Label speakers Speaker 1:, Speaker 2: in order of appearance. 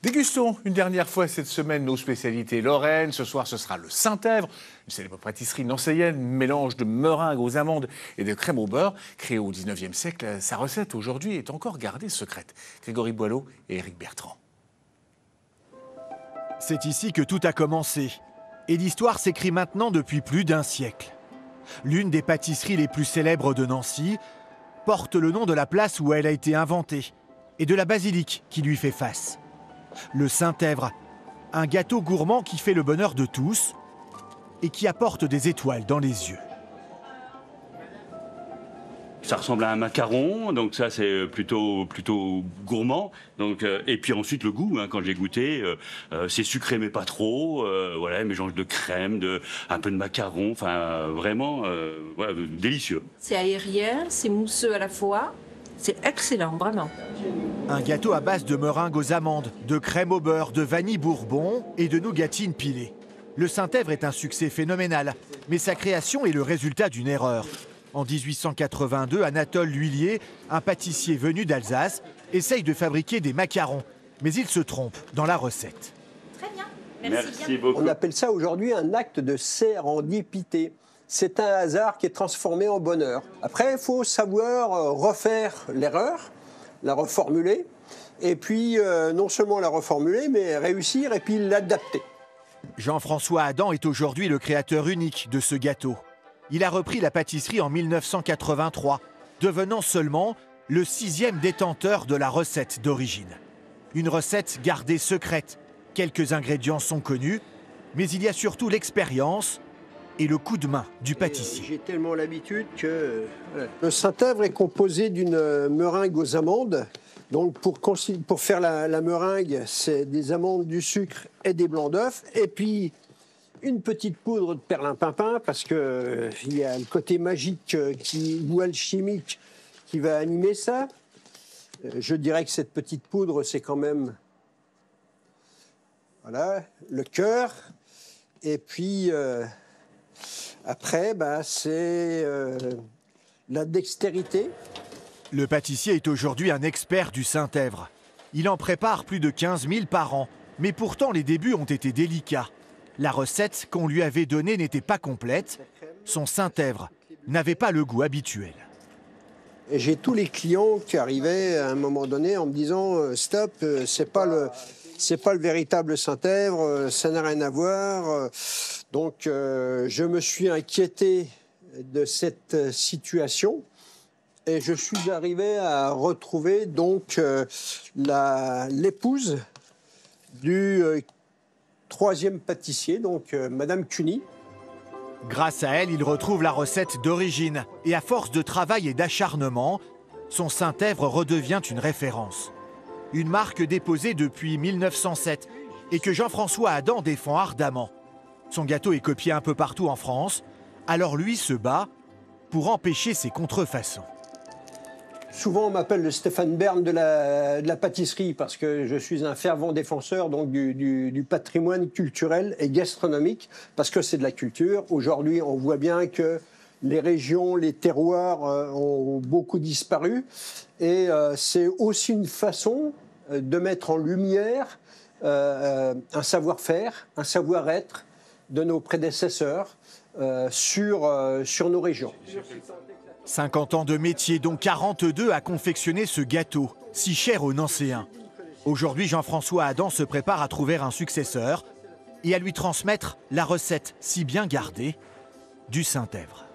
Speaker 1: Dégustons une dernière fois cette semaine nos spécialités lorraines. Ce soir, ce sera le Saint-Èvre, une célèbre pâtisserie nancéienne, mélange de meringues aux amandes et de crème au beurre. Créée au XIXe siècle, sa recette aujourd'hui est encore gardée secrète. Grégory Boileau et Éric Bertrand.
Speaker 2: C'est ici que tout a commencé. Et l'histoire s'écrit maintenant depuis plus d'un siècle. L'une des pâtisseries les plus célèbres de Nancy porte le nom de la place où elle a été inventée et de la basilique qui lui fait face. Le Saint-Èvre, un gâteau gourmand qui fait le bonheur de tous et qui apporte des étoiles dans les yeux.
Speaker 3: Ça ressemble à un macaron, donc ça c'est plutôt gourmand. Donc, et puis ensuite le goût, quand j'ai goûté, c'est sucré mais pas trop. Voilà, un mélange de crème, un peu de macaron, enfin vraiment voilà, délicieux.
Speaker 4: C'est aérien, c'est mousseux à la fois. C'est excellent, vraiment.
Speaker 2: Un gâteau à base de meringues aux amandes, de crème au beurre, de vanille bourbon et de nougatine pilée. Le Saint-Èvre est un succès phénoménal, mais sa création est le résultat d'une erreur. En 1882, Anatole L'Huillier, un pâtissier venu d'Alsace, essaye de fabriquer des macarons, mais il se trompe dans la recette.
Speaker 4: Très bien,
Speaker 3: merci beaucoup.
Speaker 5: On appelle ça aujourd'hui un acte de sérendipité. C'est un hasard qui est transformé en bonheur. Après, il faut savoir refaire l'erreur, la reformuler, et puis non seulement la reformuler, mais réussir et puis l'adapter.
Speaker 2: Jean-François Adam est aujourd'hui le créateur unique de ce gâteau. Il a repris la pâtisserie en 1983, devenant seulement le 6e détenteur de la recette d'origine. Une recette gardée secrète. Quelques ingrédients sont connus, mais il y a surtout l'expérience et le coup de main du pâtissier.
Speaker 5: J'ai tellement l'habitude que... Le Saint-Èvre est composé d'une meringue aux amandes. Donc pour faire la meringue, c'est des amandes, du sucre et des blancs d'œufs. Et puis une petite poudre de perlimpinpin parce qu'il y a le côté magique ou alchimique qui va animer ça. Je dirais que cette petite poudre, c'est quand même voilà, le cœur. Et puis... Après, c'est la dextérité.
Speaker 2: Le pâtissier est aujourd'hui un expert du Saint-Èvre. Il en prépare plus de 15 000 par an. Mais pourtant, les débuts ont été délicats. La recette qu'on lui avait donnée n'était pas complète. Son Saint-Èvre n'avait pas le goût habituel.
Speaker 5: J'ai tous les clients qui arrivaient à un moment donné en me disant « Stop, c'est pas le véritable Saint-Èvre, ça n'a rien à voir ». Donc, je me suis inquiété de cette situation et je suis arrivé à retrouver donc l'épouse du 3e pâtissier, donc Madame Cuny.
Speaker 2: Grâce à elle, il retrouve la recette d'origine et à force de travail et d'acharnement, son Saint-Èvre redevient une référence. Une marque déposée depuis 1907 et que Jean-François Adam défend ardemment. Son gâteau est copié un peu partout en France, alors lui se bat pour empêcher ces contrefaçons.
Speaker 5: Souvent, on m'appelle le Stéphane Bern de la pâtisserie parce que je suis un fervent défenseur donc, du patrimoine culturel et gastronomique parce que c'est de la culture. Aujourd'hui, on voit bien que les régions, les terroirs ont beaucoup disparu et c'est aussi une façon de mettre en lumière un savoir-faire, un savoir-être de nos prédécesseurs sur nos régions.
Speaker 2: 50 ans de métier, dont 42 à confectionner ce gâteau, si cher aux Nancéens. Aujourd'hui, Jean-François Adam se prépare à trouver un successeur et à lui transmettre la recette si bien gardée du Saint-Èvre.